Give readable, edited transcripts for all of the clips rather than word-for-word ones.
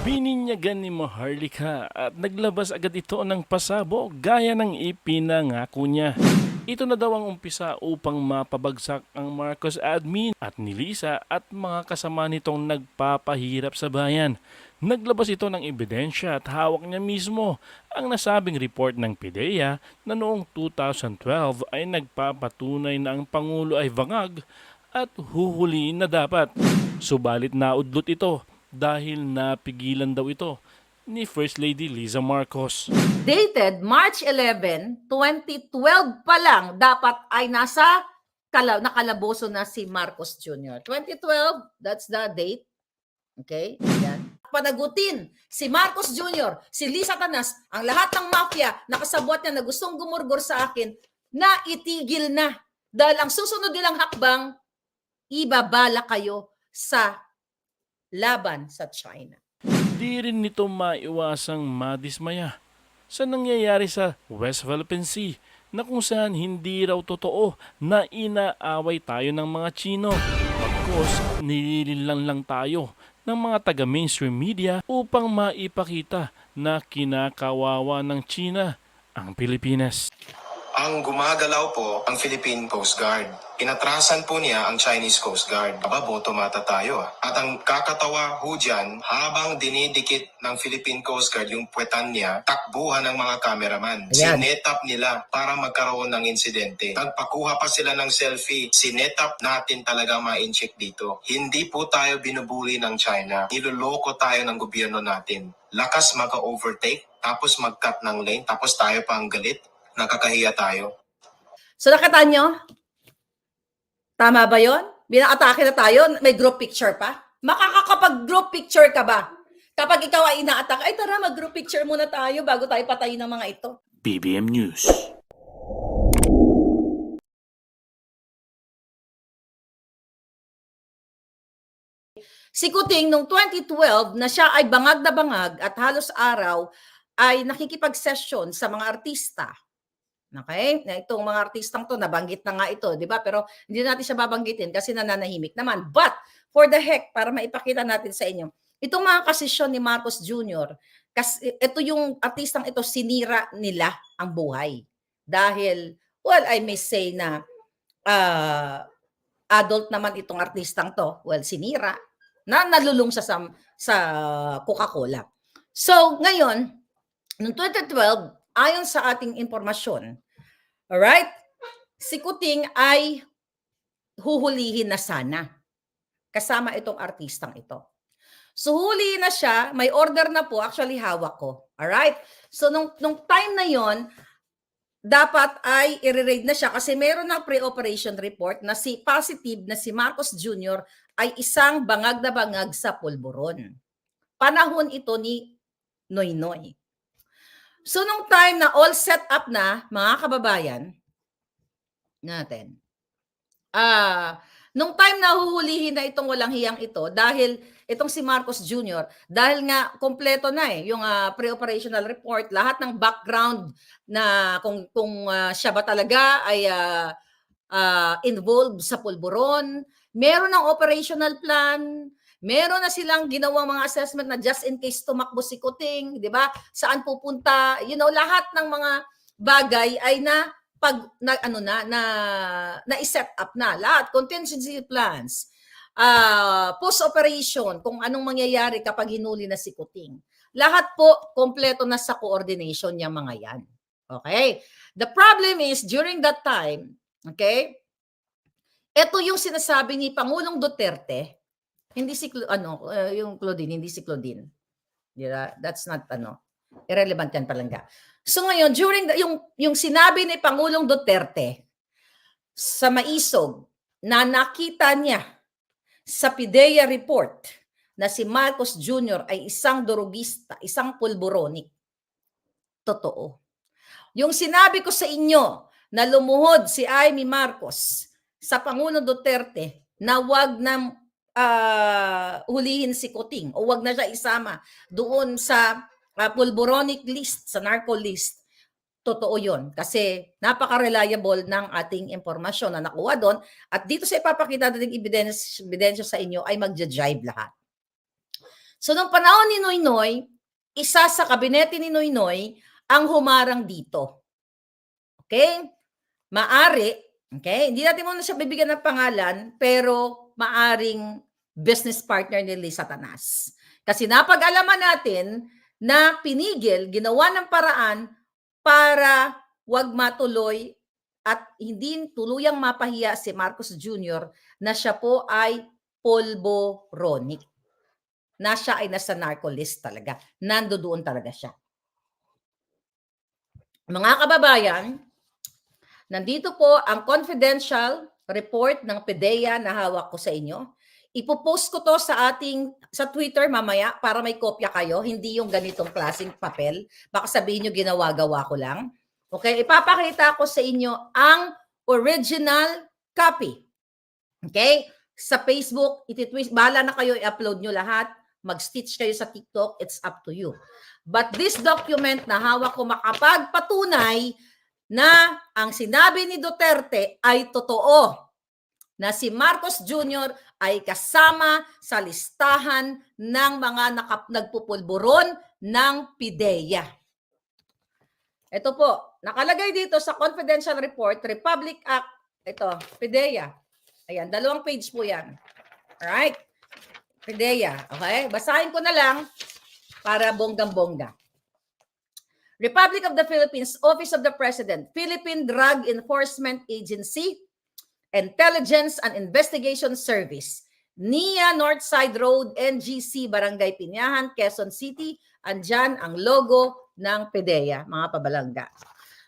Bininyagan ni Maharlika at naglabas agad ito ng pasabog gaya ng ipinangako niya. Ito na daw ang umpisa upang mapabagsak ang Marcos admin at ni Lisa at mga kasama nitong nagpapahirap sa bayan. Naglabas ito ng ebidensya at hawak niya mismo ang nasabing report ng PIDEA na noong 2012 ay nagpapatunay na ang Pangulo ay bangag at huhuliin na dapat. Subalit naudlot ito dahil napigilan daw ito ni First Lady Liza Marcos. Dated March 11, 2012 pa lang dapat ay nasa nakalaboso na si Marcos Jr. 2012, that's the date. Okay? Yan. Panagutin si Marcos Jr., si Lisa Tanas, ang lahat ng mafia na kasabwat niya na gustong gumurgor sa akin, na itigil na. Dahil ang susunod nilang hakbang, ibabala kayo sa laban sa China. Di rin nito maiwasang madismaya sa nangyayari sa West Philippine Sea na kung saan hindi raw totoo na inaaway tayo ng mga Chino. Pagkos nililinlang lang tayo ng mga taga-mainstream media upang maipakita na kinakawawa ng China ang Pilipinas. Ang gumagalaw po ang Philippine Coast Guard. Inatrasan po niya ang Chinese Coast Guard. Aba, boto mata tayo. At ang kakatawa ho dyan, habang dinidikit ng Philippine Coast Guard yung puwetan niya, takbuhan ng mga cameraman. Ayan. Sinetap nila para magkaroon ng insidente. Nagpakuha pa sila ng selfie. Sinetap natin talaga ma-incheck dito. Hindi po tayo binubuli ng China. Niloloko tayo ng gobyerno natin. Lakas maka-overtake, tapos mag-cut ng lane, tapos tayo pa ang galit. Nakakahiya tayo. So nakita nyo? Tama ba yon? Binakatake na tayo, may group picture pa? Makakakapag-group picture ka ba? Kapag ikaw ay ina-attack, ay tara mag-group picture muna tayo bago tayo patayin ng mga ito. BBM News. Si Kuting noong 2012 na siya ay bangag na bangag at halos araw ay nakikipag-session sa mga artista. Okay? Na itong mga artistang to, nabanggit na nga ito, di ba? Pero hindi natin siya babanggitin kasi nananahimik naman. But, for the heck, para maipakita natin sa inyo, itong mga kasisyon ni Marcos Jr., kasi ito yung artistang ito, sinira nila ang buhay. Dahil, well, I may say na adult naman itong artistang to, well, sinira, na nalulung sa Coca-Cola. So, ngayon, noong 2012, ayon sa ating impormasyon, alright, si Kuting ay huhulihin na sana kasama itong artistang ito. So hulihin na siya, may order na po, actually hawak ko. Alright? So nung time na yon, dapat ay i-raid na siya kasi meron ng pre-operation report na si positive na si Marcos Jr. ay isang bangag na bangag sa pulburon. Panahon ito ni Noynoy. So, nung time na all set up na, mga kababayan natin, nung time na huhulihin na itong walang hiyang ito, dahil itong si Marcos Jr., dahil nga kompleto na yung pre-operational report, lahat ng background na kung siya ba talaga ay involved sa pulburon, meron ng operational plan, meron na silang ginawang mga assessment na just in case tumakbo si Kuting, di ba? Saan pupunta? You know, lahat ng mga bagay ay na-set up na. Lahat, contingency plans, post-operation, kung anong mangyayari kapag hinuli na si Kuting. Lahat po, kompleto na sa coordination niya mga yan. Okay? The problem is, during that time, okay, ito yung sinasabi ni Pangulong Duterte, hindi si yung Claudine, hindi si Claudine. Yeah, that's not irrelevant yan palangga. So ngayon, during yung sinabi ni Pangulong Duterte sa Maisog na nakita niya sa PIDEA report na si Marcos Jr. ay isang durugista, isang pulburonic. Totoo. Yung sinabi ko sa inyo na lumuhod si Amy Marcos sa Pangulong Duterte na wag na hulihin si Kuting o wag na siya isama doon sa pulburonic list, sa narco list. Totoo yun kasi napaka-reliable ng ating impormasyon na nakuha doon at dito sa ipapakita natin ebidensya sa inyo ay magja-jive lahat. So, nung panahon ni Noynoy, isa sa kabinete ni Noynoy ang humarang dito. Okay? Maari, okay? Hindi natin muna siya bibigyan ng pangalan, pero maaring business partner ni Liz Satanas. Kasi napag-alaman natin na pinigil, ginawa ng paraan para wag matuloy at hindi tuluyang mapahiya si Marcos Jr. na siya po ay polboronic. Na siya ay nasa narco list talaga. Nandoon talaga siya. Mga kababayan, nandito po ang confidential report ng PDEA na hawak ko sa inyo. Ipopost ko to sa Twitter mamaya para may kopya kayo, hindi yung ganitong klaseng papel. Baka sabihin nyo ginawa-gawa ko lang. Okay, ipapakita ko sa inyo ang original copy. Okay? Sa Facebook, ititwist, bahala na kayo i-upload nyo lahat. Mag-stitch kayo sa TikTok, it's up to you. But this document na hawak ko makapagpatunay na ang sinabi ni Duterte ay totoo, na si Marcos Jr. ay kasama sa listahan ng mga nagpupulburon ng PDEA. Ito po, nakalagay dito sa confidential report, Republic Act, ito, PDEA. Ayan, 2 page po yan. Alright? PDEA, okay? Basahin ko na lang para bonggang-bongga. Republic of the Philippines, Office of the President, Philippine Drug Enforcement Agency, Intelligence and Investigation Service, NIA Northside Road, NGC, Barangay Pinyahan, Quezon City. Andyan ang logo ng PDEA, mga pabalangga.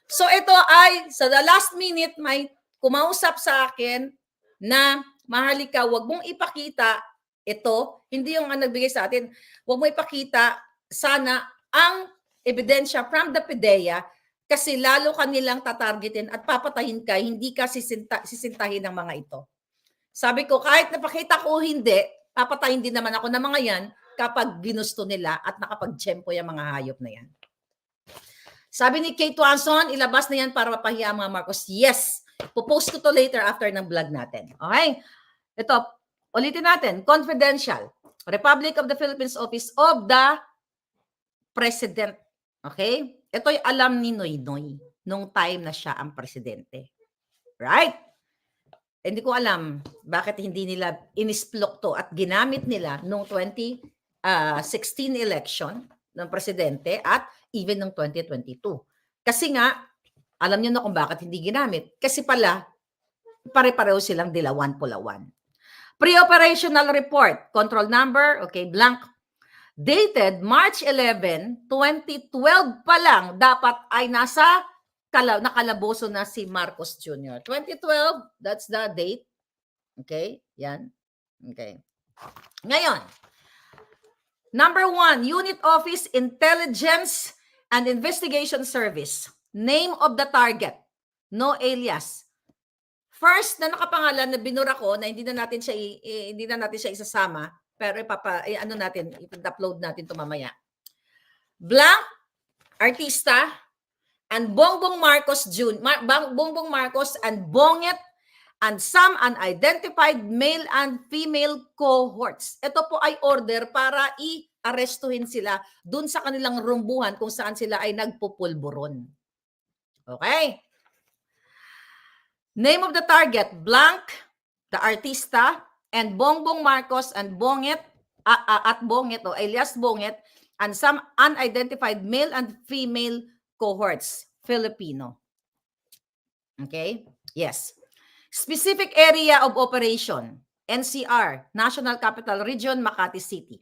So ito ay, sa the last minute, may kumausap sa akin na, Maharlika, wag mong ipakita ito, hindi yung nagbigay sa atin, wag mo ipakita sana ang ebidensya from the PDEA kasi lalo kanilang tatargetin at papatahin ka, hindi ka sisintahin ng mga ito. Sabi ko, kahit napakita ko hindi, papatahin din naman ako ng mga yan kapag ginusto nila at nakapag-tsempo yung mga hayop na yan. Sabi ni Kate Watson, ilabas na yan para mapahiya ang mga Marcos. Yes, pupost ko to later after ng vlog natin. Okay? Ito, ulitin natin, confidential. Republic of the Philippines Office of the President. Okay? Ito'y alam ni Noynoy nung time na siya ang presidente. Right? Hindi ko alam bakit hindi nila inisplok to at ginamit nila nung 2016 election ng presidente at even ng 2022. Kasi nga, alam niyo na kung bakit hindi ginamit. Kasi pala, pare-pareho silang dilawan-pulawan. Pre-operational report, control number, okay, blank. Dated March 11, 2012 pa lang, dapat ay nasa nakalaboso na si Marcos Jr. 2012, that's the date. Okay, yan. Okay. Ngayon, number 1, Unit Office Intelligence and Investigation Service. Name of the target. No alias. First na nakapangalan na binura ko na hindi na natin siya isasama, pero i-upload natin to mamaya. Blank, artista, and Bongbong Marcos Jr. Bongbong Marcos and Bonget and some unidentified male and female cohorts. Ito po ay order para i-arestuhin sila dun sa kanilang rumbuhan kung saan sila ay nagpupulburon. Okay? Name of the target, blank, the artista, and Bongbong Marcos and Bonget, alias Bonget, and some unidentified male and female cohorts, Filipino. Okay? Yes. Specific area of operation, NCR, National Capital Region, Makati City.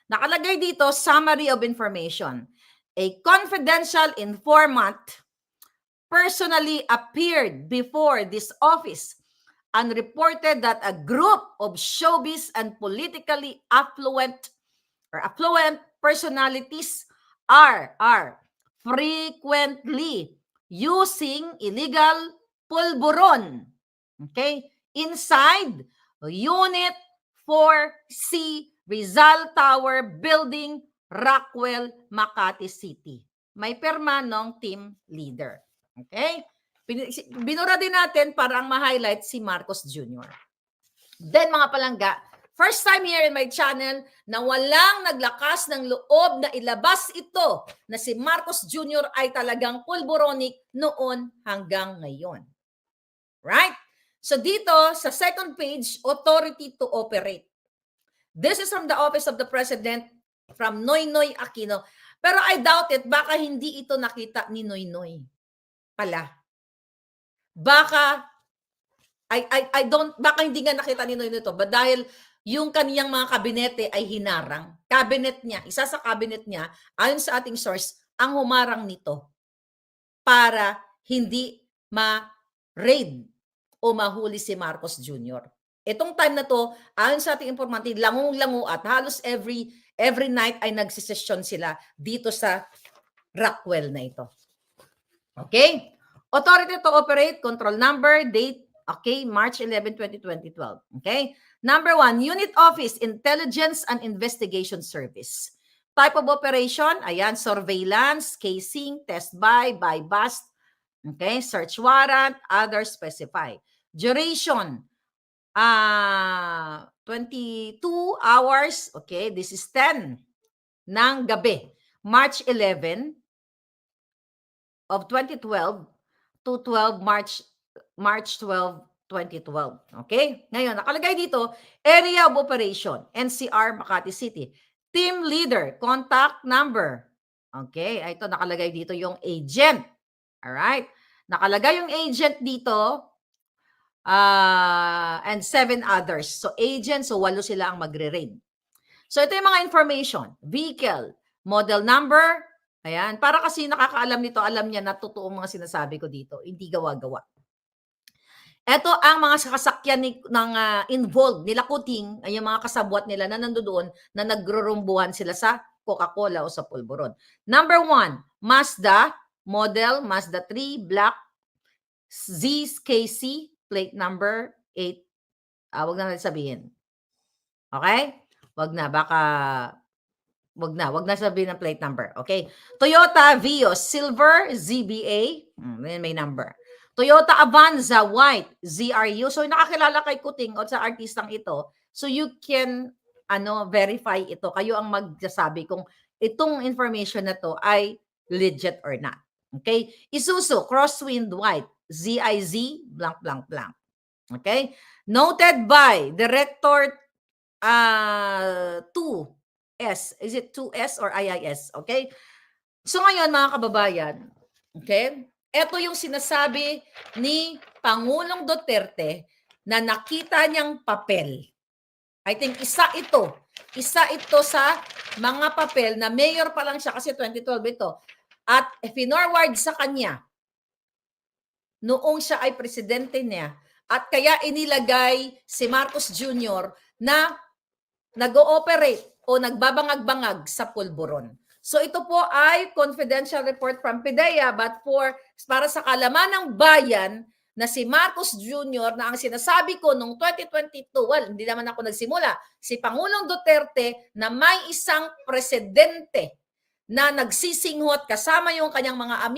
Nakalagay dito, summary of information. A confidential informant personally appeared before this office and reported that a group of showbiz and politically affluent personalities are frequently using illegal pulburon, okay, inside Unit 4C Rizal Tower Building, Rockwell, Makati City. May perma ng team leader. Okay? Binura din natin para ang ma-highlight si Marcos Jr. Then mga palangga, First time here in my channel na walang naglakas ng loob na ilabas ito na si Marcos Jr. ay talagang pulboronic noon hanggang ngayon. Right? So dito, sa second page, authority to operate. This is from the Office of the President from Noynoy Aquino. Pero I doubt it, baka hindi ito nakita ni Noynoy pala. Baka baka hindi nga nakita ni Noynoy ito, but dahil yung kaniyang mga kabinete ay hinarang. Cabinet niya, isa sa cabinet niya, ayon sa ating source, ang humarang nito para hindi ma-raid o mahuli si Marcos Jr. Itong time na to, ayon sa ating informante, langung-langu at halos every night ay nagsisesyon sila dito sa Rockwell na ito. Okay? Authority to operate, control number, date, okay, March 11, 2012. Okay? Number 1, Unit Office, Intelligence and Investigation Service. Type of operation, ayan, surveillance, casing, test buy bust, okay, search warrant, other specify. Duration, 22 hours, okay, this is 10 ng gabi. March 11 of 2012 to 12 March 12, 2012. Okay? Ngayon, nakalagay dito, Area of Operation, NCR, Makati City. Team Leader, Contact Number. Okay? Ito, nakalagay dito yung agent. Alright? Nakalagay yung agent dito and 7 others. So, agent, so 8 sila ang magre-raid. So, ito yung mga information. Vehicle, model number. Ayan. Para kasi nakakaalam nito, alam niya na totoo mga sinasabi ko dito. Hindi gawa-gawa. Ito ang mga kasakyan ng involved nila Kuting, ay yung mga kasabwat nila na nandoon na nagrurumbuhan sila sa Coca-Cola o sa pulburon. Number 1, Mazda, model Mazda 3, black, ZKC, plate number 8. Wag na natin sabihin. Okay? Wag na sabihin ng plate number. Okay? Toyota Vios, silver, ZBA, may number. Toyota Avanza white, ZRU. So nakakilala kay Kuting o sa artistang ito. So you can verify ito. Kayo ang magsasabi kung itong information na to ay legit or not. Okay? Isuzu Crosswind white, ZIZ blank blank blank. Okay? Noted by Director 2S. Is it 2S or IIS? Okay? So ngayon mga kababayan, okay? Ito yung sinasabi ni Pangulong Duterte na nakita niyang papel. I think isa ito sa mga papel na mayor pa lang siya kasi 2012 ito. At finorward sa kanya noong siya ay presidente niya at kaya inilagay si Marcos Jr. na nag-ooperate o nagbabangag-bangag sa pulburon. So ito po ay confidential report from PIDEA but para sa kalaman ng bayan na si Marcos Jr. na ang sinasabi ko noong 2022, well, hindi naman ako nagsimula, si Pangulong Duterte na may isang presidente na nagsisinghot kasama yung kanyang mga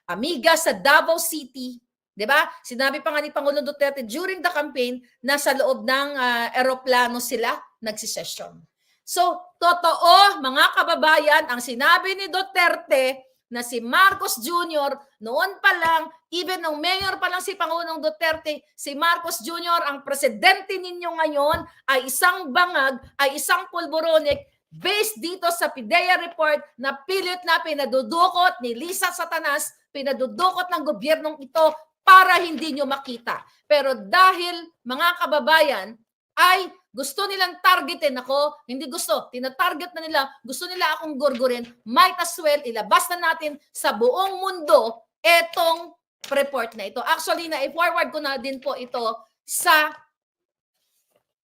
amiga sa Davao City. 'Di ba? Sinabi pa nga ni Pangulong Duterte during the campaign na sa loob ng eroplano sila nagsisesyon. So, totoo, mga kababayan, ang sinabi ni Duterte na si Marcos Jr. noon pa lang, even nung mayor pa lang si Pangulong Duterte, si Marcos Jr. ang presidente ninyo ngayon ay isang bangag, ay isang pulboronic based dito sa PIDEA report na pilit na pinadudukot ni Lisa Satanas, pinadudukot ng gobyernong ito para hindi nyo makita. Pero dahil, mga kababayan, ay gusto nilang targetin ako, hindi gusto, tinatarget na nila, gusto nila akong gurgurin, might as well ilabas na natin sa buong mundo etong report na ito. Actually, na-forward ko na din po ito sa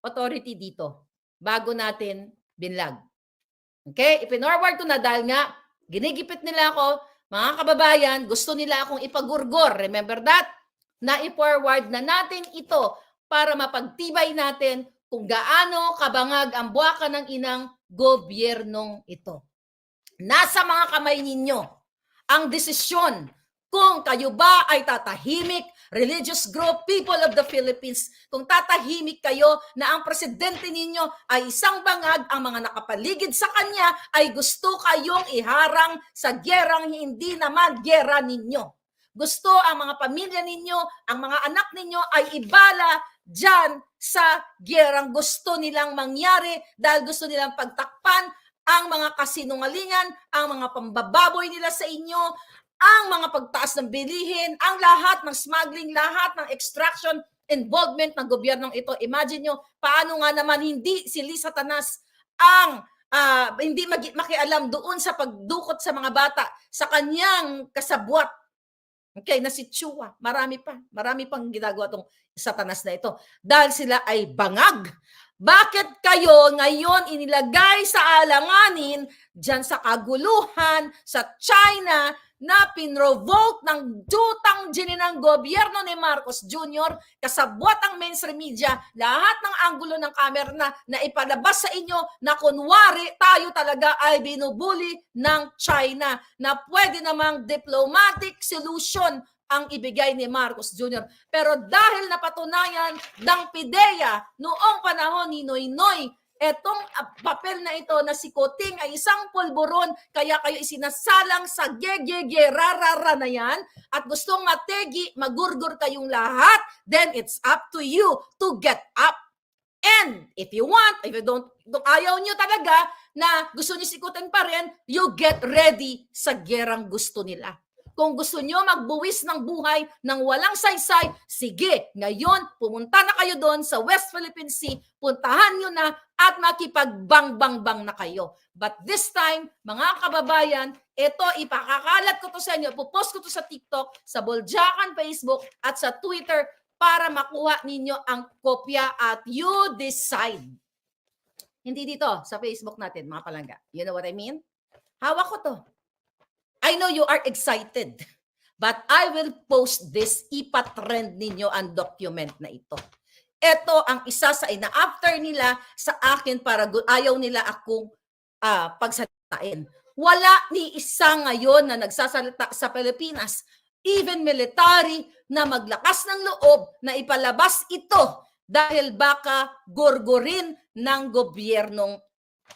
authority dito bago natin binlag. Okay? Ipinorward ko na dahil nga ginigipit nila ako, mga kababayan, gusto nila akong ipagurgor. Remember that? Na-forward na natin ito para mapagtibay natin kung gaano kabangag ang buwaka ng inang gobyernong ito. Nasa mga kamay ninyo ang desisyon Kung kayo ba ay tatahimik, religious group, people of the Philippines, kung tatahimik kayo na ang presidente ninyo ay isang bangag, ang mga nakapaligid sa kanya ay gusto kayong iharang sa gyerang hindi naman gyera ninyo. Gusto ang mga pamilya ninyo, ang mga anak ninyo ay ibala dyan sa gyerang gusto nilang mangyari dahil gusto nilang pagtakpan ang mga kasinungalingan, ang mga pambababoy nila sa inyo, ang mga pagtaas ng bilihin, ang lahat ng smuggling, lahat ng extraction, involvement ng gobyernong ito. Imagine nyo, paano nga naman hindi si Lisa Tanas ang hindi makialam doon sa pagdukot sa mga bata, sa kanyang kasabwat. Okay, na si Chua, marami pang ginagawa tong Satanas na ito. Dahil sila ay bangag. Bakit kayo ngayon inilagay sa alanganin dyan sa kaguluhan, sa China, na pinrovoke ng dutang gininang gobyerno ni Marcos Jr., kasabwat ang mainstream media, lahat ng anggulo ng camera na ipalabas sa inyo na kunwari tayo talaga ay binubuli ng China, na pwede namang diplomatic solution ang ibigay ni Marcos Jr. Pero dahil napatunayan ng PIDEA noong panahon ni Noynoy, etong papel na ito na si Kuting ay isang pulburon, kaya kayo isinasalang sa rarara na yan at gustong mategi, magurgur kayong lahat, then it's up to you to get up. And if you want, if you don't ayaw nyo talaga na gusto niyo si Kuting pa rin, you get ready sa gerang gusto nila. Kung gusto nyo magbuwis ng buhay ng walang saysay, sige, ngayon, pumunta na kayo doon sa West Philippine Sea, puntahan nyo na at makipagbang-bang-bang na kayo. But this time, mga kababayan, ito, ipakakalat ko to sa inyo, pupost ko to sa TikTok, sa Boljakan Facebook, at sa Twitter para makuha ninyo ang kopya at you decide. Hindi dito, sa Facebook natin, mga palangga. You know what I mean? Hawak ko to. I know you are excited, but I will post this, ipatrend ninyo ang document na ito. Ito ang isa sa ina-after nila sa akin para ayaw nila akong pagsalitain. Wala ni isa ngayon na nagsasalita sa Pilipinas, even military, na maglakas ng loob na ipalabas ito dahil baka gurgurin ng gobyernong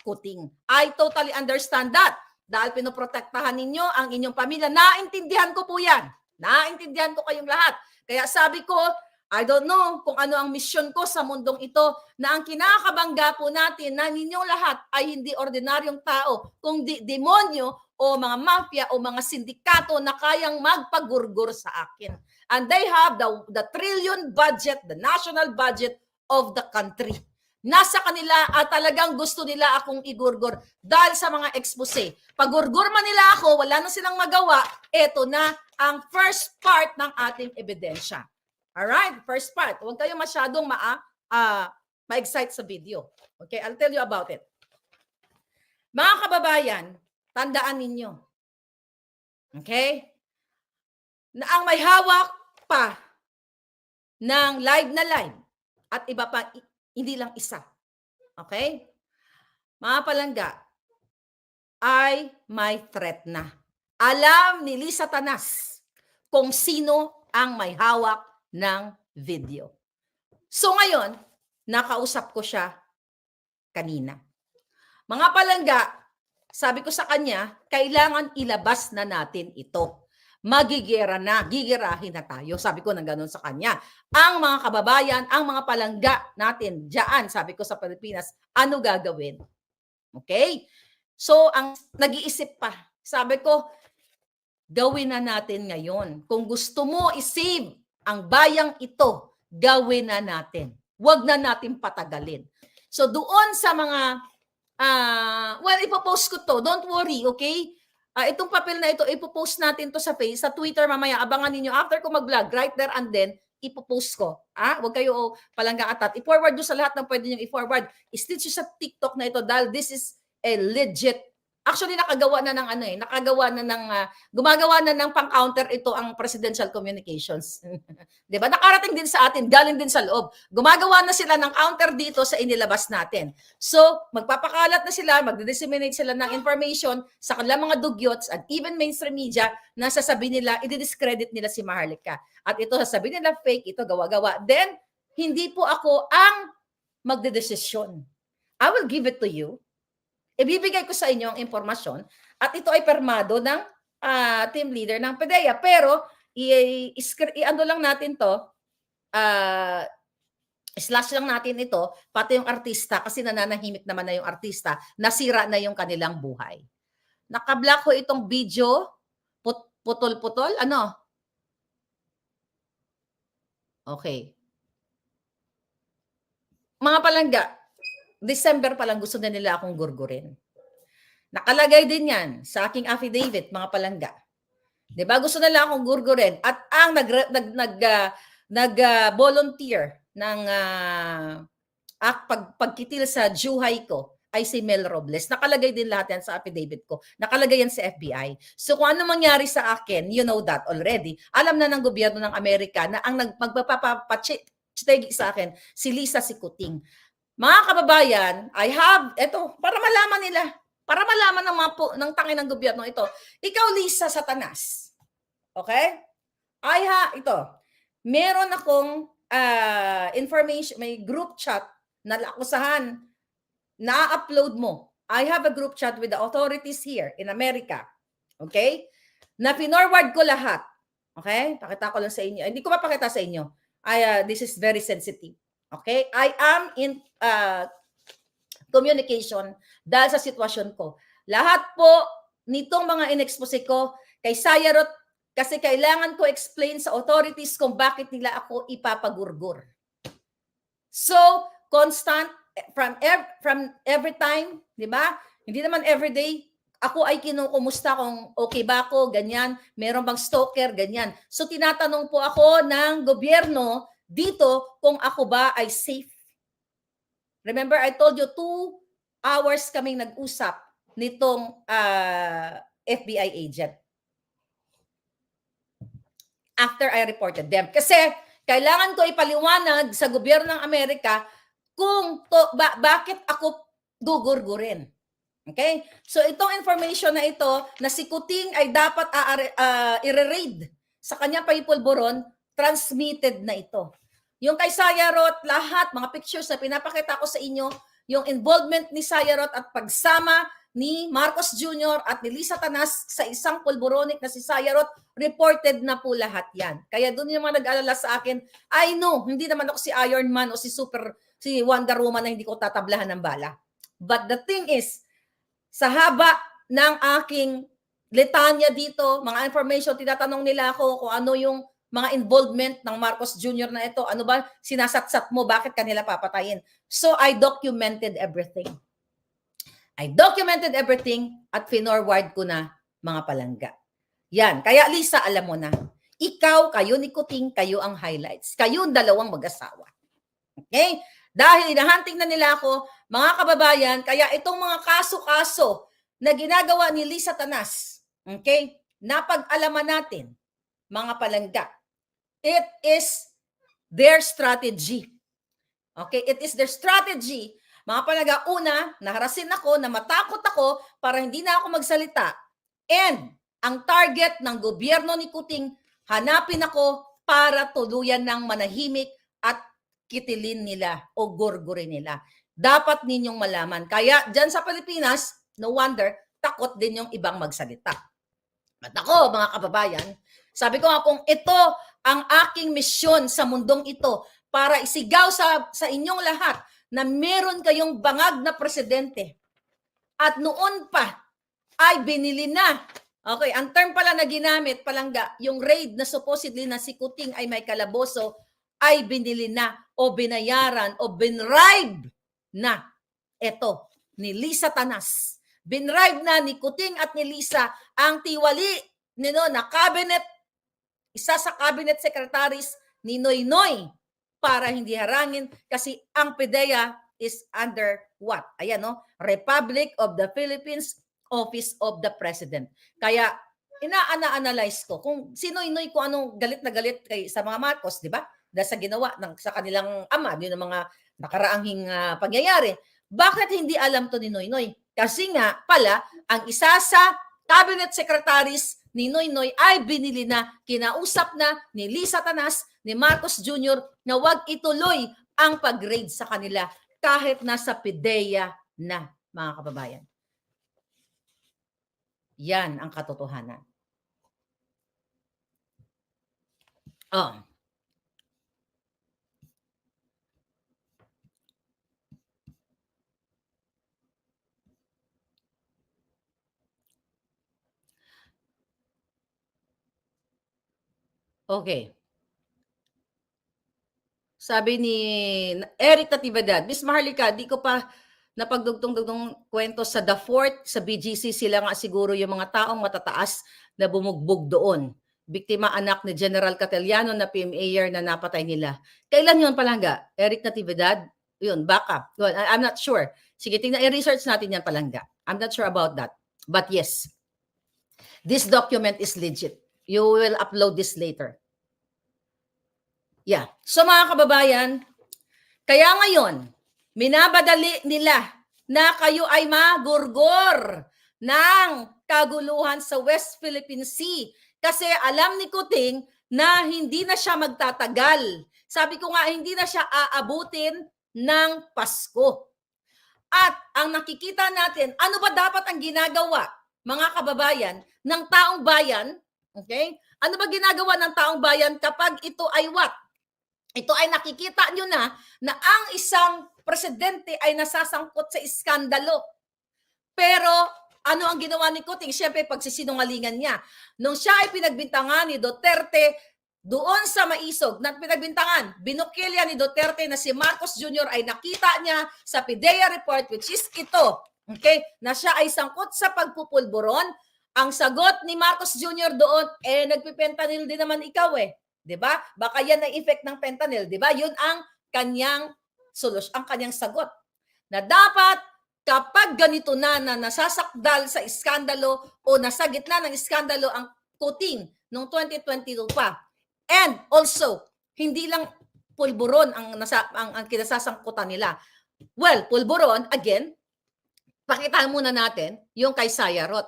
Kuting. I totally understand that. Dahil pinoprotektahan ninyo ang inyong pamilya. Naintindihan ko po yan. Naintindihan ko kayong lahat. Kaya sabi ko, I don't know kung ano ang misyon ko sa mundong ito, na ang kinakabangga po natin na ninyong lahat ay hindi ordinaryong tao, kundi demonyo o mga mafia o mga sindikato na kayang magpagurgur sa akin. And they have the trillion budget, the national budget of the country. Nasa kanila at talagang gusto nila akong igurgur dahil sa mga expose. Pagurgur man nila ako, wala na silang magawa, eto na ang first part ng ating ebidensya. Alright, first part. Huwag kayo masyadong ma-excite sa video. Okay, I'll tell you about it. Mga kababayan, tandaan ninyo. Okay? Na ang may hawak pa ng live na live at iba pa, hindi lang isa. Okay? Mga palangga, ay may threat na. Alam ni Lisa Tanas kung sino ang may hawak ng video. So ngayon, nakausap ko siya kanina. Mga palangga, sabi ko sa kanya, kailangan ilabas na natin ito. Magigera na, gigirahin na tayo. Sabi ko na gano'n sa kanya. Ang mga kababayan, ang mga palangga natin dyan, sabi ko sa Pilipinas, ano gagawin? Okay? So, ang nag-iisip pa, sabi ko, gawin na natin ngayon. Kung gusto mo i-save ang bayang ito, gawin na natin. Huwag na natin patagalin. So, doon sa mga, well, ipopost ko to. Don't worry, okay? Itong papel na ito, ipopost natin to sa sa Twitter mamaya. Abangan ninyo after ko mag-vlog, right there and then, ipopost ko. Huwag kayo palangga atat. I-forward nyo sa lahat ng pwede nyo i-forward. I-stitch sa TikTok na ito dahil this is a legit Actually, nakagawa na ng gumagawa na ng pang-counter ito ang presidential communications. 'Di ba? Nakarating din sa atin, galing din sa loob. Gumagawa na sila ng counter dito sa inilabas natin. So, magpapakalat na sila, magdi-disseminate sila ng information sa kanilang mga dugyots at even mainstream media na sasabihin nila, i-discredit nila si Maharlika. At ito sasabihin nila fake, ito gawa-gawa. Then, hindi po ako ang magdedesisyon. I will give it to you. Ibibigay ko sa inyo ang impormasyon at ito ay permado ng team leader ng PDEA. Pero, ano lang natin to, slash lang natin ito, pati yung artista, kasi nananahimik naman na yung artista, nasira na yung kanilang buhay. Nakablock ko itong video, putol-putol, ano? Okay. Mga palangga, December pa lang gusto na nila akong gurgurin. Nakalagay din yan sa aking affidavit, mga palangga. 'Di ba? Gusto nila akong gurgurin at ang nag-volunteer ng pagkitil sa Juhay ko ay si Mel Robles. Nakalagay din lahat yan sa affidavit ko. Nakalagay yan sa FBI. So kung ano mangyari sa akin, you know that already. Alam na ng gobyerno ng Amerika na ang magpapapachitegi sa akin, si Lisa Sikuting. Mga kababayan, para malaman nila, para malaman ng tangin ng gobyerno ito, ikaw Lisa Satanas, okay? Ito, meron akong information, may group chat na akusahan, na-upload mo. I have a group chat with the authorities here in America, okay? Na pinorward ko lahat, okay? Pakita ko lang sa inyo. Hindi ko mapakita sa inyo. This is very sensitive. Okay? I am in communication dahil sa sitwasyon ko. Lahat po nitong mga in-expose ko kay Sayarot kasi kailangan ko explain sa authorities kung bakit nila ako ipapagurgur. So, constant from every time, di ba? Hindi naman everyday. Ako ay kinukumusta kung okay ba ako, ganyan. Meron bang stalker, ganyan. So, tinatanong po ako ng gobyerno dito kung ako ba ay safe. Remember, I told you 2 hours kaming nag-usap nitong FBI agent. After I reported them. Kasi kailangan ko ipaliwanag sa gobyerno ng Amerika kung bakit ako gugurgurin. Okay? So itong information na ito, na si Kuting ay dapat i-raid sa kanyang paipulburon, transmitted na ito. Yung kay Sayarot, lahat, mga pictures na pinapakita ko sa inyo, yung involvement ni Sayarot at pagsama ni Marcos Jr. at ni Lisa Tanas sa isang pulburonik na si Sayarot, reported na po lahat yan. Kaya doon yung mga nag-alala sa akin, I know, hindi naman ako si Iron Man o si Wonder Woman na hindi ko tatablahan ng bala. But the thing is, sa haba ng aking litanya dito, mga information, tinatanong nila ako kung ano yung mga involvement ng Marcos Jr. na ito. Ano ba sinasatsat mo? Bakit kanila papatayin? So, I documented everything. At finorward ko na, mga palangga. Yan. Kaya Lisa, alam mo na. Ikaw, kayo ni Kuting, kayo ang highlights. Kayo dalawang mag-asawa. Okay? Dahil hinahunting na nila ako, mga kababayan, kaya itong mga kaso-kaso na ginagawa ni Lisa Tanas, okay? Napag-alaman natin, mga palangga. It is their strategy. Okay? It is their strategy. Mga palangga, una, naharasin ako, na matakot ako para hindi na ako magsalita. And ang target ng gobyerno ni Kuting, hanapin ako para tuluyan ng manahimik at kitilin nila o gurgurin nila. Dapat ninyong malaman. Kaya dyan sa Pilipinas, no wonder, takot din yung ibang magsalita. At ako, mga kababayan, sabi ko nga kung ito ang aking misyon sa mundong ito para isigaw sa inyong lahat na meron kayong bangag na presidente at noon pa ay binili na. Okay, ang term pala na ginamit, palangga, yung raid na supposedly na si Kuting ay may kalaboso, ay binili na o binayaran o binribe na ito ni Lisa Tanas. Binribe na ni Kuting at ni Lisa ang tiwali na cabinet, isa sa cabinet secretaries ni Noynoy para hindi harangin kasi ang PDEA is under what? Ayan, no? Republic of the Philippines office of the president. Kaya ina-analyze ko kung sino-inoy ko anong galit na galit sa mga Marcos, di ba? Dahil sa ginawa sa kanilang ama, yun ang mga nakaraang pangyayari. Bakit hindi alam to ni Noynoy? Kasi nga pala, ang isa sa cabinet secretaries ni Noynoy ay binili na, kinausap na ni Lisa Tanas, ni Marcos Jr. na wag ituloy ang pag-raid sa kanila kahit nasa PIDEA na, mga kababayan. Yan ang katotohanan. Oh. Okay. Sabi ni Eric Natividad, Miss Maharlika, di ko pa napagdugtong-dugtong kwento sa The Fort, sa BGC, sila nga siguro yung mga taong matataas na bumugbog doon. Biktima anak ni General Catellano na PMAyer na napatay nila. Kailan yun Palangga? Eric Natividad? Yun, baka. Yun, I'm not sure. Sige, tingnan, i-research natin yan Palangga. I'm not sure about that. But yes, this document is legit. You will upload this later. Yeah. So mga kababayan, kaya ngayon, minabadali nila na kayo ay magurgor ng kaguluhan sa West Philippine Sea. Kasi alam ni Kuting na hindi na siya magtatagal. Sabi ko nga, hindi na siya aabutin ng Pasko. At ang nakikita natin, ano ba dapat ang ginagawa, mga kababayan, ng taong bayan? Okay? Ano ba ginagawa ng taong bayan kapag ito ay what? Ito ay nakikita nyo na ang isang presidente ay nasasangkot sa iskandalo. Pero ano ang ginawa ni Kuting? Siyempre, pagsisinungalingan niya. Nung siya ay pinagbintangan ni Duterte, doon sa Maisog, na pinagbintangan, binukilya ni Duterte na si Marcos Jr. ay nakita niya sa PIDEA report, which is ito, okay, na siya ay sangkot sa pagpupulburon. Ang sagot ni Marcos Jr. doon, nagpipentanil din naman ikaw eh. 'Di ba? Baka yan ang effect ng fentanyl, 'di ba? 'Yun ang kanyang solusyon, ang kanyang sagot. Na dapat kapag ganito na nasasakdal sa iskandalo o nasa gitna ng iskandalo ang Kuting noong 2022 pa. And also, hindi lang pulburon ang kinasasangkutan nila. Well, pulburon again, pakita muna natin yung kay Sayarot.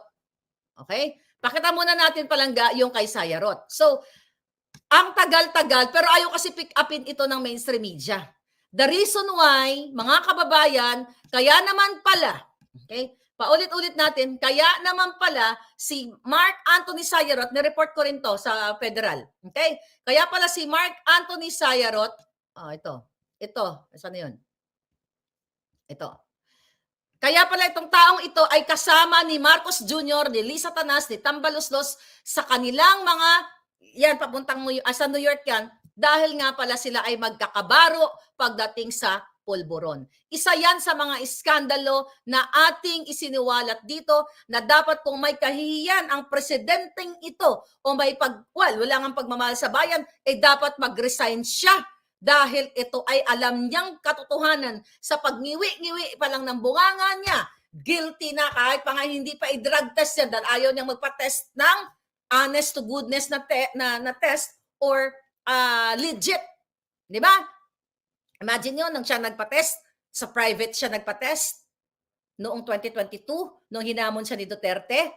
Okay? Pakita muna natin Palangga yung kay Sayarot. So, ang tagal-tagal, pero ayaw kasi pick upin ito ng mainstream media. The reason why, mga kababayan, kaya naman pala, okay, paulit-ulit natin, kaya naman pala si Mark Anthony Sayarot, nireport ko rin to sa federal, okay? Kaya pala si Mark Anthony Sayarot, ito, saan na yun? Ito. Kaya pala itong taong ito ay kasama ni Marcos Jr., ni Lisa Tanas, ni Tambaloslos sa kanilang mga yan, papuntang sa New York yan, dahil nga pala sila ay magkakabaro pagdating sa pulburon. Isa yan sa mga iskandalo na ating isiniwalat dito na dapat kung may kahihiyan ang presidenteng ito o may wala nga pagmamahal sa bayan, dapat mag-resign siya dahil ito ay alam niyang katotohanan sa pagngiwi-ngiwi pa lang ng bunganga niya. Guilty na kahit pa nga hindi pa i-drug test yan dahil ayaw niyang magpa-test ng honest to goodness na test or legit. Di ba? Imagine nyo, nung siya nagpa-test, sa private siya nagpa-test noong 2022, nung hinamon siya ni Duterte.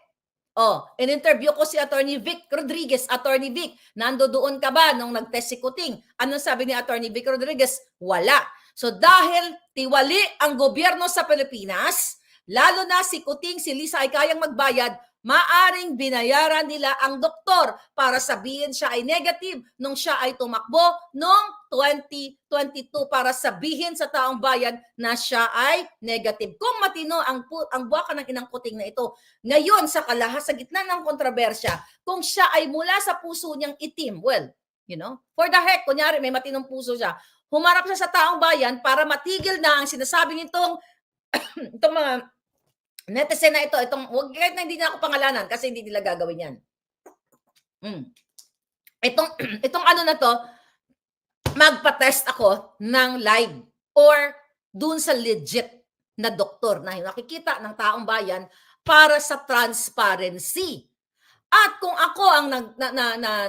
In-interview ko si Attorney Vic Rodriguez. Attorney Vic, nandoon ka ba nung nag-test si Kuting? Anong sabi ni Attorney Vic Rodriguez? Wala. So dahil tiwali ang gobyerno sa Pilipinas, lalo na si Kuting, si Lisa ay kayang magbayad, maaring binayaran nila ang doktor para sabihin siya ay negative nung siya ay tumakbo noong 2022 para sabihin sa taong bayan na siya ay negative. Kung matino ang buwaka ng inang Kuting na ito, ngayon sa sa gitna ng kontrobersya, kung siya ay mula sa puso niyang itim, well, for the heck, kunyari may matinong puso siya, humarap siya sa taong bayan para matigil na ang sinasabi nitong itong mga netizen na ito, kahit na hindi na ako pangalanan kasi hindi nila gagawin yan. Itong ano na to, magpa-test ako ng live or dun sa legit na doktor na nakikita ng taong bayan para sa transparency. At kung ako ang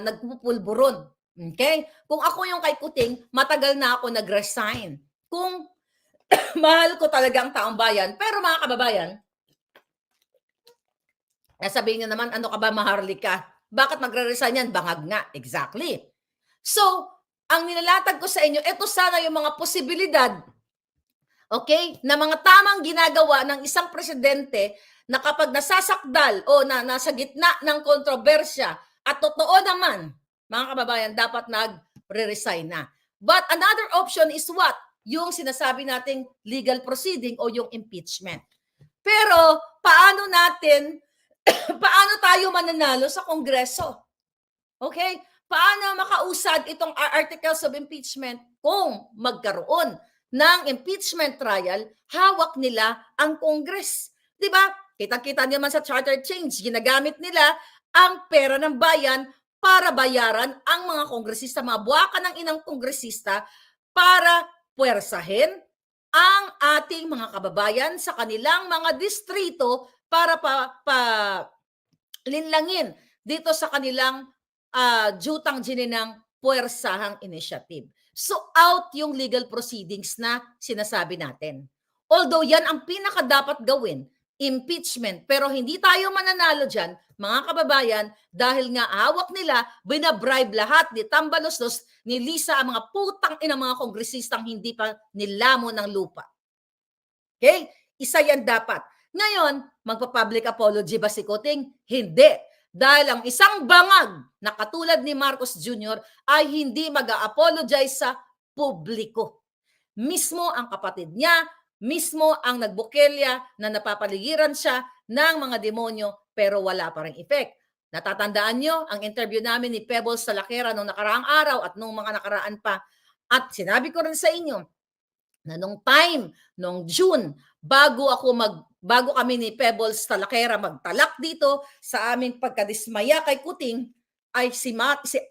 nagpupulburon, okay? Kung ako yung kay Kuting, matagal na ako nag-resign. Kung mahal ko talaga ang taong bayan, pero mga kababayan, sabihin niyo naman, ano ka ba, Maharlika? Bakit magre-resign yan? Bangag nga. Exactly. So, ang nilalatag ko sa inyo, ito sana yung mga posibilidad, okay, na mga tamang ginagawa ng isang presidente na kapag nasasakdal o nasa gitna ng kontrobersya at totoo naman, mga kababayan, dapat nagre-resign na. But another option is what? Yung sinasabi nating legal proceeding o yung impeachment. Pero paano paano tayo mananalo sa Kongreso? Okay? Paano makausad itong articles of impeachment kung magkaroon ng impeachment trial, hawak nila ang Congress? 'Di ba? Kita-kita naman sa charter change, ginagamit nila ang pera ng bayan para bayaran ang mga kongresista, mga buwakan ng inang kongresista para puwersahin ang ating mga kababayan sa kanilang mga distrito para linlangin dito sa kanilang jutang gininang puwersahang initiative. So out yung legal proceedings na sinasabi natin. Although yan ang pinaka dapat gawin, impeachment, pero hindi tayo mananalo dyan, mga kababayan, dahil nga hawak nila, binabribe lahat ni Tambaloslos, ni Lisa, ang mga putang inang mga kongresistang hindi pa nilamon ng lupa. Okay? Isa yan dapat. Ngayon, magpa-public apology ba si Kuting? Hindi. Dahil ang isang bangag na katulad ni Marcos Jr. ay hindi mag-a-apologize sa publiko. Mismo ang kapatid niya, mismo ang nagbukelya na napapaligiran siya ng mga demonyo pero wala pa ring effect. Natatandaan nyo ang interview namin ni Pebbles Salakera nung nakaraang araw at nung mga nakaraan pa. At sinabi ko rin sa inyo na nung June, bago kami ni Pebbles Salakera magtalak dito sa aming pagkadismaya kay Kuting, ay si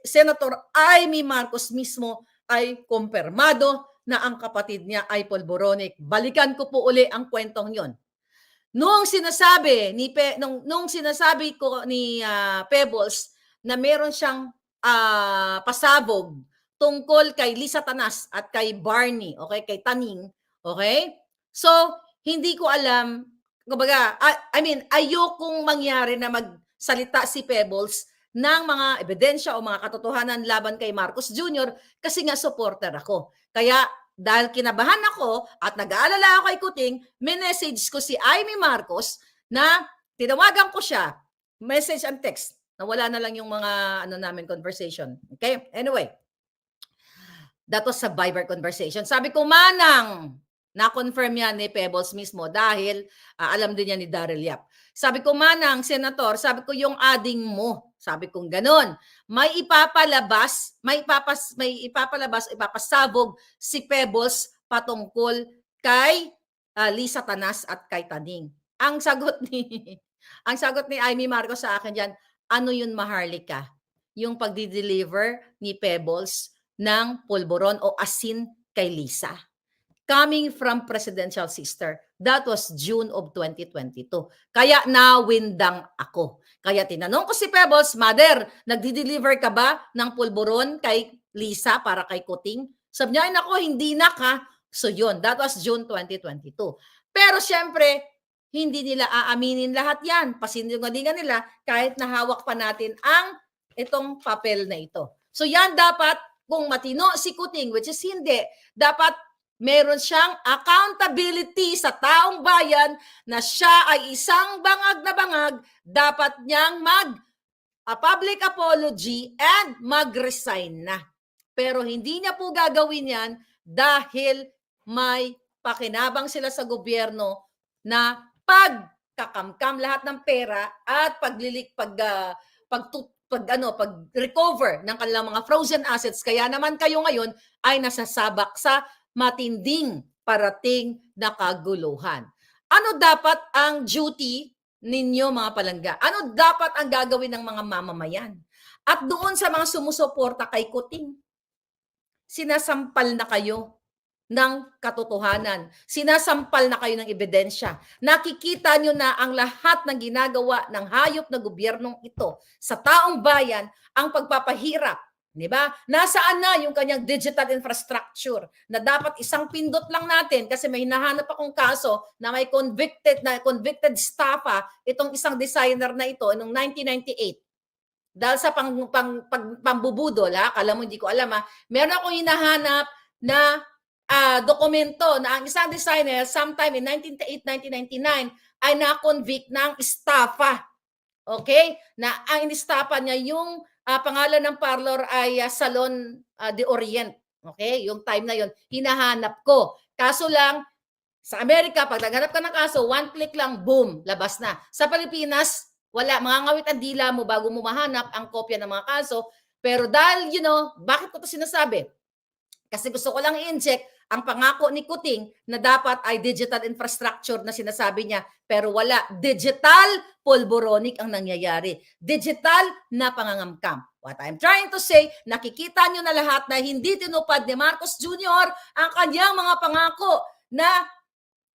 Senator Amy Marcos mismo ay kumpirmado na ang kapatid niya ay polboronic. Balikan ko po uli ang kwentong yon. Nung sinasabi ko ni Pebbles na meron siyang pasabog tungkol kay Lisa Tanas at kay Barney, okay, kay Taning, okay? So, hindi ko alam, kumbaga, ayokong mangyari na magsalita si Pebbles ng mga ebidensya o mga katotohanan laban kay Marcos Jr. kasi nga supporter ako. Kaya dahil kinabahan ako at nag-aalala ako kay Kuting, message ko si Amy Marcos na tinawagan ko siya, message and text. Nawala na lang yung mga namin conversation. Okay? Anyway, that was a Viber conversation. Sabi ko, Manang, na-confirm yan ni Pebbles mismo dahil alam din yan ni Daryl Yap. Sabi ko, Manang, Senator, sabi ko yung ading mo. Sabi kong ganon. May ipapasabog si Pebbles patungkol kay Lisa Tanas at kay Taning. Ang sagot ni Amy Marcos sa akin diyan, ano yun, Maharlika? Yung pagdi-deliver ni Pebbles ng pulboron o asin kay Lisa. Coming from presidential sister. That was June of 2022. Kaya nawindang ako. Kaya tinanong ko si Pebbles, Mother, nagdi-deliver ka ba ng pulboron kay Lisa para kay Kuting? Sabi niya, nako, hindi na ka. So yun, that was June 2022. Pero syempre, hindi nila aaminin lahat yan. Pasinungalingan nila kahit nahawak pa natin ang itong papel na ito. So yan dapat, kung matino si Kuting, which is hindi, dapat meron siyang accountability sa taong bayan na siya ay isang bangag na bangag, dapat niyang public apology and mag-resign na. Pero hindi niya po gagawin yan dahil may pakinabang sila sa gobyerno na pagkakamkam lahat ng pera at pag-recover ng kanilang mga frozen assets. Kaya naman kayo ngayon ay nasasabak sa matinding parating na kaguluhan. Ano dapat ang duty ninyo, mga palangga? Ano dapat ang gagawin ng mga mamamayan? At doon sa mga sumusuporta kay Kuting, sinasampal na kayo ng katotohanan. Sinasampal na kayo ng ebidensya. Nakikita nyo na ang lahat ng ginagawa ng hayop na gobyernong ito sa taong bayan ang pagpapahirap. Di ba? Nasaan na yung kanyang digital infrastructure na dapat isang pindot lang natin kasi may hinahanap akong kaso na may convicted staffa itong isang designer na ito noong 1998. Dahil sa pambubudol, akala mo hindi ko alam meron akong hinahanap na dokumento na ang isang designer sometime in 1998, 1999 ay na-convict ng staffa. Okay? Na ang inistapa niya yung pangalan ng parlor ay Salon de Orient. Okay? Yung time na yon hinahanap ko. Kaso lang, sa Amerika, pag naghanap ka ng kaso, one click lang, boom, labas na. Sa Pilipinas, wala. Mangangawit ang dila mo bago mo mahanap ang kopya ng mga kaso. Pero dahil, bakit ko ito sinasabi? Kasi gusto ko lang i-inject ang pangako ni Kuting na dapat ay digital infrastructure na sinasabi niya, pero wala. Digital pulboronic ang nangyayari. Digital na pangangamkam. What I'm trying to say, nakikita nyo na lahat na hindi tinupad ni Marcos Jr. ang kanyang mga pangako na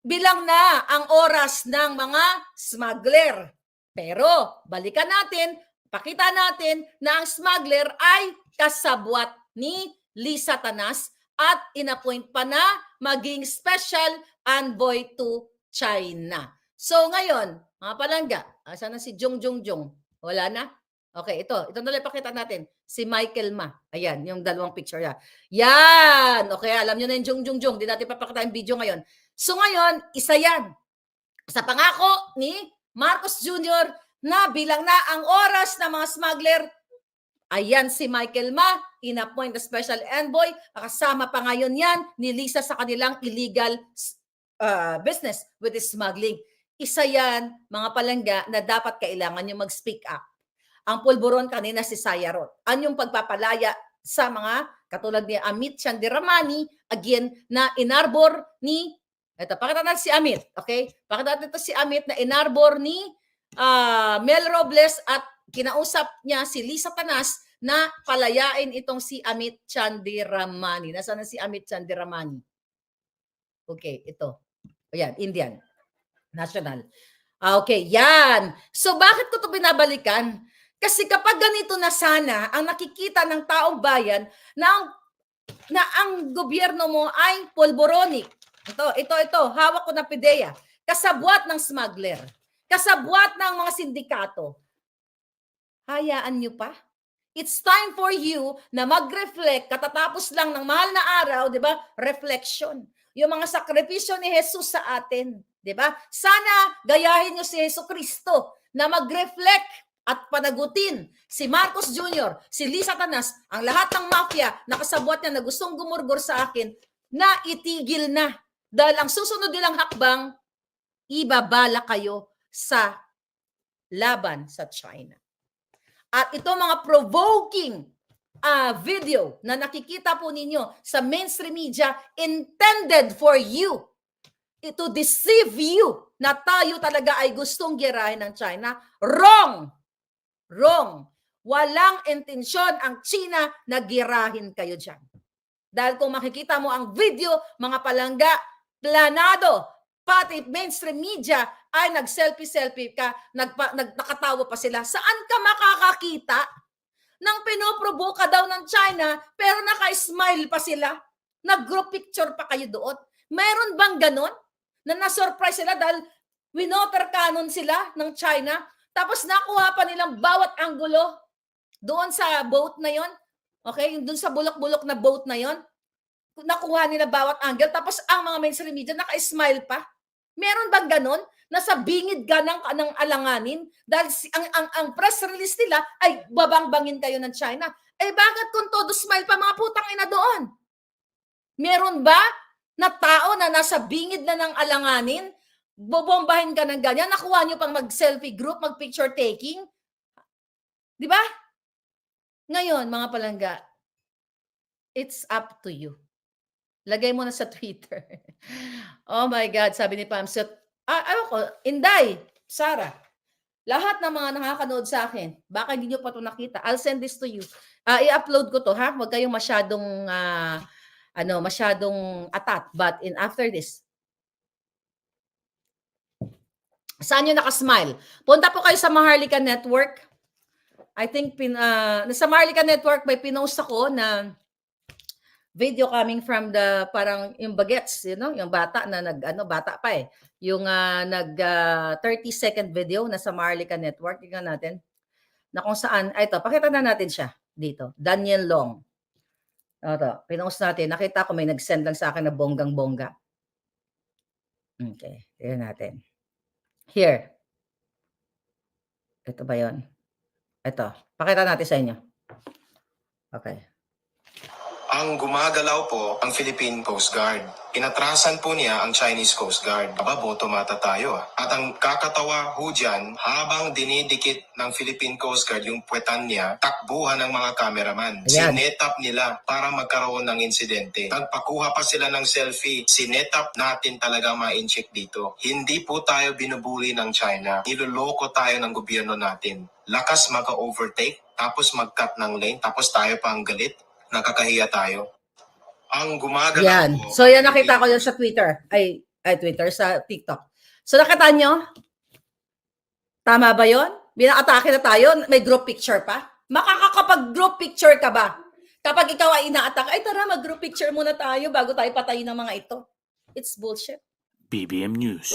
bilang na ang oras ng mga smuggler. Pero balikan natin, pakita natin na ang smuggler ay kasabwat ni Lisa Tanas at inappoint pa na maging special envoy to China. So ngayon, mga palangga, asan na si Jong? Wala na? Okay, ito na lang pakita natin. Si Michael Ma. Ayan, yung dalawang picture niya. Yan! Okay, alam nyo na yung Jong. Di natin papakita yung video ngayon. So ngayon, isa yan. Sa pangako ni Marcos Jr. na bilang na ang oras ng mga smuggler, ayan si Michael Ma, inappoint na special envoy, kasama pa ngayon yan ni Lisa sa kanilang illegal business with smuggling. Isa yan, mga palangga, na dapat kailangan nyo mag-speak up. Ang pulburon kanina si Sayarot. Ano yung pagpapalaya sa mga katulad ni Amit Chandiramani, again, na inarbor ni, ito, pakita natin si Amit, okay? Pakita natin ito si Amit na inarbor ni Mel Robles at kinausap niya si Lisa Tanas na palayain itong si Amit Chandiramani. Nasaan na si Amit Chandiramani? Okay, ito. Ayan, Indian. National. Okay, yan. So bakit ko ito binabalikan? Kasi kapag ganito na sana, ang nakikita ng taong bayan na ang gobyerno mo ay pulboronic. Ito, hawak ko na PIDEA. Kasabwat ng smuggler. Kasabwat ng mga sindikato. Hayaan nyo pa? It's time for you na mag-reflect katatapos lang ng mahal na araw, 'di ba? Reflection. Yung mga sakripisyo ni Jesus sa atin, 'di ba? Sana gayahin niyo si Jesucristo na mag-reflect at panagutin si Marcos Jr., si Lisa Tanas, ang lahat ng mafia na kasabwat niya na gustong gumurgor sa akin na itigil na. Dahil ang susunod nilang hakbang, ibabala kayo sa laban sa China. At ito mga provoking video na nakikita po ninyo sa mainstream media intended for you, to deceive you na tayo talaga ay gustong girahin ng China. Wrong! Wrong! Walang intensyon ang China na girahin kayo dyan. Dahil kung makikita mo ang video, mga palangga, planado, pati mainstream media ay nag-selfie ka, nakatawa pa sila. Saan ka makakakita ng pinoprovoke daw ng China pero naka-smile pa sila? Nag-group picture pa kayo doon. Meron bang ganon? Na na-surprise sila dahil winoter canon sila ng China tapos nakuha pa nilang bawat anggulo doon sa boat na yon. Okay? Doon sa bulok-bulok na boat na yon. Nakuha nila bawat angle tapos ang mga mainstream media naka-smile pa. Meron bang ganon? Nasa bingid ka ng alanganin dahil ang press release nila ay babangbangin kayo ng China. Eh bakit kung todo smile pa mga putang ina doon? Meron ba na tao na nasa bingid na ng alanganin, bobombahin ka ng ganyan, nakuha nyo pang mag-selfie group, mag-picture taking? Di ba? Ngayon, mga palangga, it's up to you. Lagay mo na sa Twitter. Oh my God, sabi ni Pam, Inday, Sarah, lahat ng mga nakakanood sa akin, baka hindi nyo pa ito nakita, I'll send this to you. I-upload ko to, ha? Huwag kayong masyadong masyadong atat. But after this, saan nyo nakasmile? Punta po kayo sa Maharlika Network. I think sa Maharlika Network may pinost ako na video coming from the parang yung bagets, yung bata na bata pa eh. Yung 30-second video na sa Maharlika Network. Tingnan natin. Na kung saan, ito, pakita na natin siya dito. Daniel Long. Ito, pinost natin. Nakita ko may nag-send lang sa akin na bonggang-bongga. Okay, tingnan natin. Here. Ito ba yun? Ito, pakita natin sa inyo. Okay. Ang gumagalaw po ang Philippine Coast Guard. Inatrasan po niya ang Chinese Coast Guard. Aba, boto mata tayo. At ang kakatawa ho dyan, habang dinidikit ng Philippine Coast Guard yung puwetan niya, takbuhan ng mga cameraman. Ayan. Sinetap nila para magkaroon ng insidente. Nagpakuha pa sila ng selfie. Sinetap natin talaga ma-incheck dito. Hindi po tayo binubuli ng China. Niloloko tayo ng gobyerno natin. Lakas maka-overtake, tapos mag-cut ng lane, tapos tayo pa ang galit. Nakakahiya tayo. Ang gumagalaw Yan. po, So, yan nakita ko yan sa Twitter. Ay Twitter, sa TikTok. So, nakita nyo? Tama ba yon? Binakatake na tayo, may group picture pa? Makakakapag-group picture ka ba? Kapag ikaw ay ina-attack, ay tara, mag-group picture muna tayo bago tayo patayin ng mga ito. It's bullshit. BBM News.